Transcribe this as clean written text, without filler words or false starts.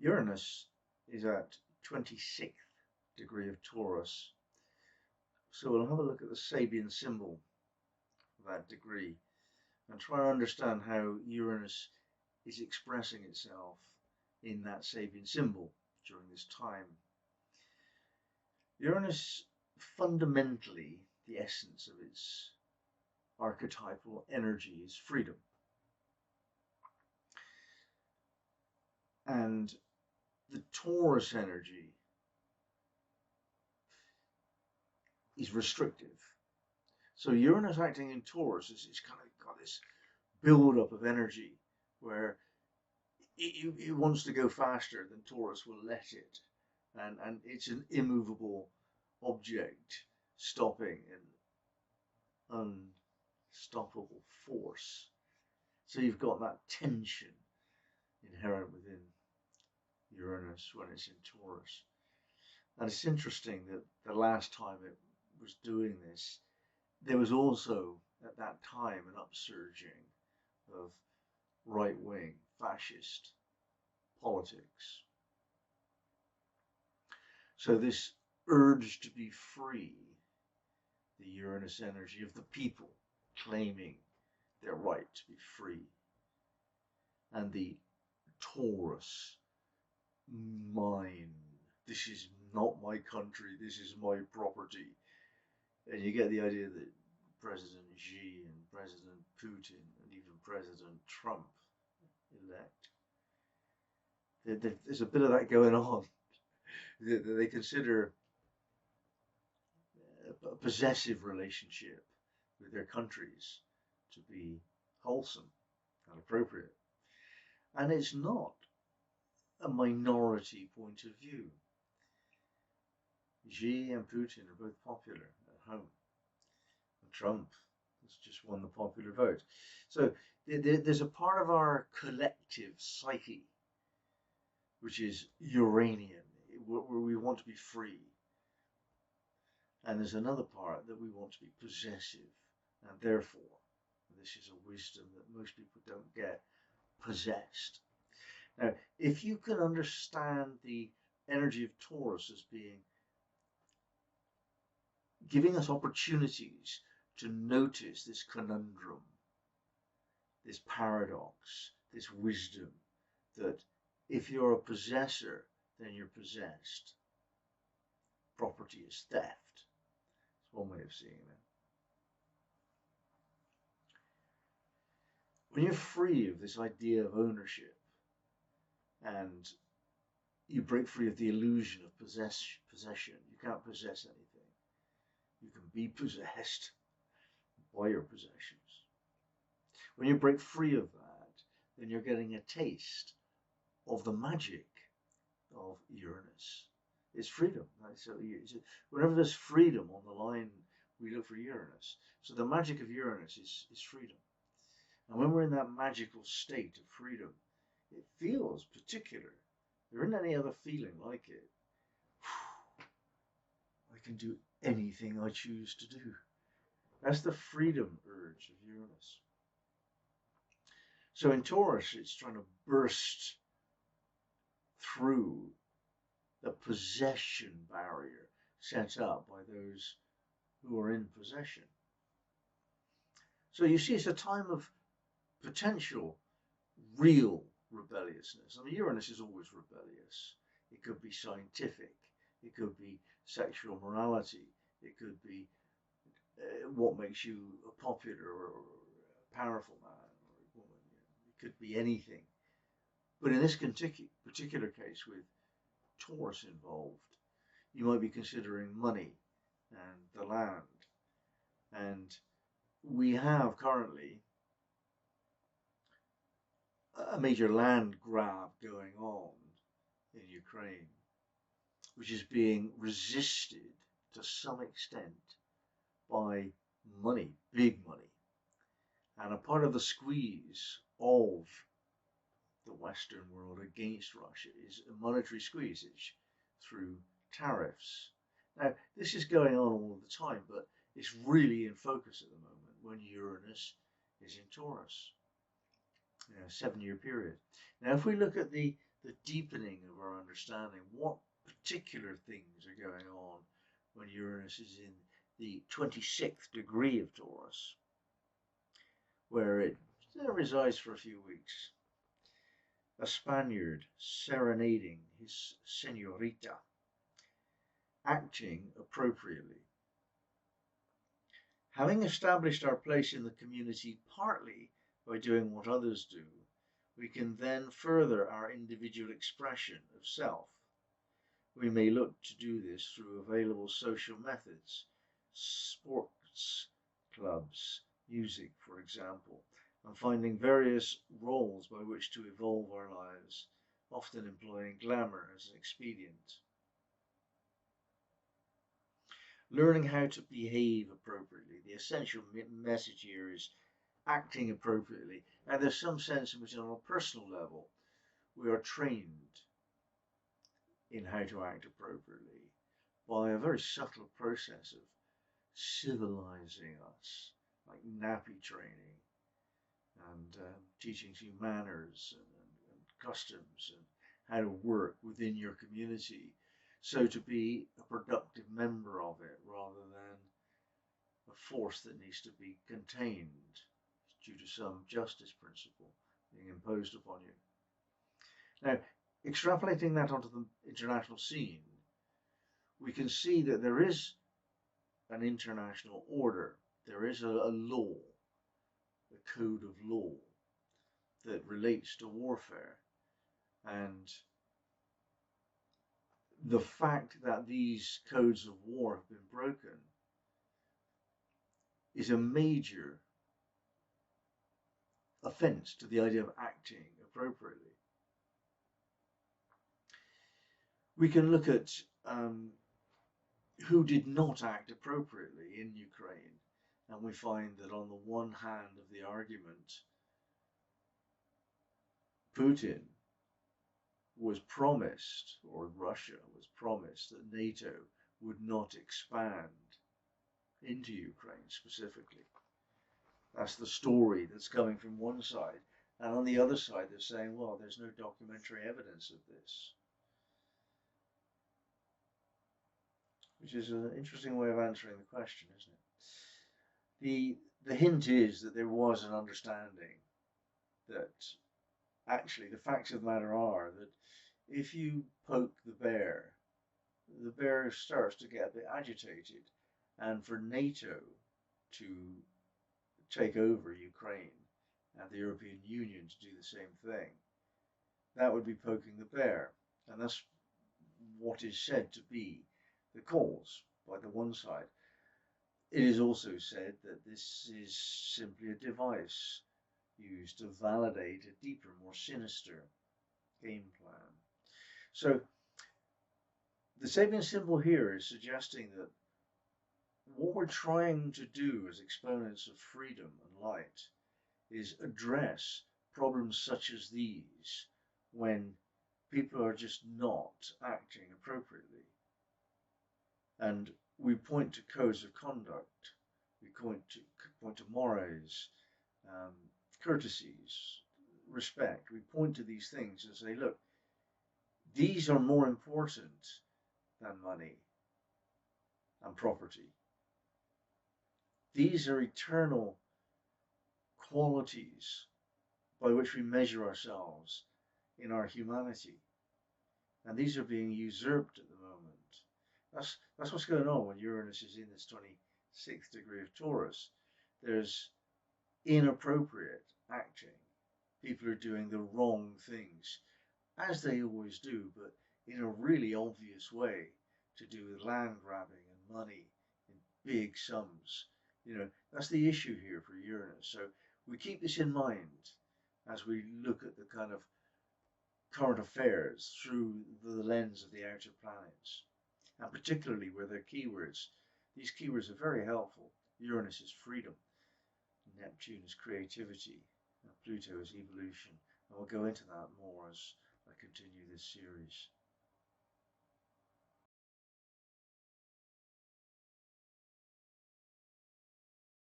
Uranus is at 26th degree of Taurus. So we'll have a look at the Sabian symbol of that degree and try to understand how Uranus is expressing itself in that Sabian symbol during this time. Uranus, fundamentally, the essence of its archetypal energy is freedom. And the Taurus energy is restrictive. So Uranus acting in Taurus is kind of got this build-up of energy where it wants to go faster than Taurus will let it. And it's an immovable object stopping an unstoppable force. So you've got that tension inherent within Uranus when it's in Taurus. And it's interesting that the last time it was doing this, there was also at that time an upsurging of right-wing fascist politics. So this urge to be free, the Uranus energy of the people claiming their right to be free, and the Taurus, mine, this is not my country, this is my property. And you get the idea that President Xi and President Putin and even President Trump elect, there's a bit of that going on. They consider a possessive relationship with their countries to be wholesome and appropriate. And it's not a minority point of view. Xi and Putin are both popular at home. And Trump has just won the popular vote. So there's a part of our collective psyche which is Uranian, where we want to be free. And there's another part that we want to be possessive, and therefore, this is a wisdom that most people don't get, possessed. Now, if you can understand the energy of Taurus as being giving us opportunities to notice this conundrum, this paradox, this wisdom, that if you're a possessor, then you're possessed. Property is theft. It's one way of seeing it. When you're free of this idea of ownership and you break free of the illusion of possession, you can't possess anything. You can be possessed by your possessions. When you break free of that, then you're getting a taste of the magic of Uranus. It's freedom. So whenever there's freedom on the line, we look for Uranus. So the magic of Uranus is freedom. And when we're in that magical state of freedom, it feels particular. There isn't any other feeling like it. I can do anything I choose to do. That's the freedom urge of Uranus. So in Taurus, it's trying to burst through the possession barrier set up by those who are in possession. So you see, it's a time of potential real rebelliousness. I mean, Uranus is always rebellious. It could be scientific, it could be sexual morality, it could be what makes you a popular or a powerful man or a woman. It could be anything. But in this particular case, with Taurus involved, you might be considering money and the land. And we have currently a major land grab going on in Ukraine, which is being resisted to some extent by money, big money. And a part of the squeeze of the Western world against Russia is a monetary squeezage through tariffs. Now, this is going on all the time, but it's really in focus at the moment when Uranus is in Taurus. 7-year period. Now, if we look at the the deepening of our understanding. What particular things are going on when Uranus is in the 26th degree of Taurus, where it resides for a few weeks. A Spaniard serenading his Senorita, acting appropriately. Having established our place in the community partly by doing what others do, we can then further our individual expression of self. We may look to do this through available social methods, sports clubs, music, for example, and finding various roles by which to evolve our lives, often employing glamour as an expedient. Learning how to behave appropriately. The essential message here is acting appropriately. And there's some sense in which on a personal level, we are trained in how to act appropriately by a very subtle process of civilizing us, like nappy training and teaching you manners and customs and how to work within your community, so to be a productive member of it rather than a force that needs to be contained due to some justice principle being imposed upon you. Now, extrapolating that onto the international scene, we can see that there is an international order. There is a law, a code of law that relates to warfare. And the fact that these codes of war have been broken is a major offense to the idea of acting appropriately. We can look at who did not act appropriately in Ukraine, and we find that on the one hand of the argument, Putin was promised, or Russia was promised, that NATO would not expand into Ukraine specifically. That's the story that's coming from one side. And on the other side, they're saying, well, there's no documentary evidence of this. Which is an interesting way of answering the question, isn't it? The hint is that there was an understanding that actually the facts of the matter are that if you poke the bear starts to get a bit agitated. And for NATO to take over Ukraine and the European Union to do the same thing, that would be poking the bear. And that's what is said to be the cause by the one side. It is also said that this is simply a device used to validate a deeper, more sinister game plan. So the Sabian symbol here is suggesting that what we're trying to do as exponents of freedom and light is address problems such as these when people are just not acting appropriately. And we point to codes of conduct, we point to mores, courtesies, respect. We point to these things and say, look, these are more important than money and property. These are eternal qualities by which we measure ourselves in our humanity. And these are being usurped at the moment. That's what's going on when Uranus is in this 26th degree of Taurus. There's inappropriate acting. People are doing the wrong things, as they always do, but in a really obvious way, to do with land grabbing and money in big sums. You know, that's the issue here for Uranus. So we keep this in mind as we look at the kind of current affairs through the lens of the outer planets, and particularly where they're keywords. These keywords are very helpful. Uranus is freedom, Neptune is creativity, and Pluto is evolution. And we'll go into that more as I continue this series.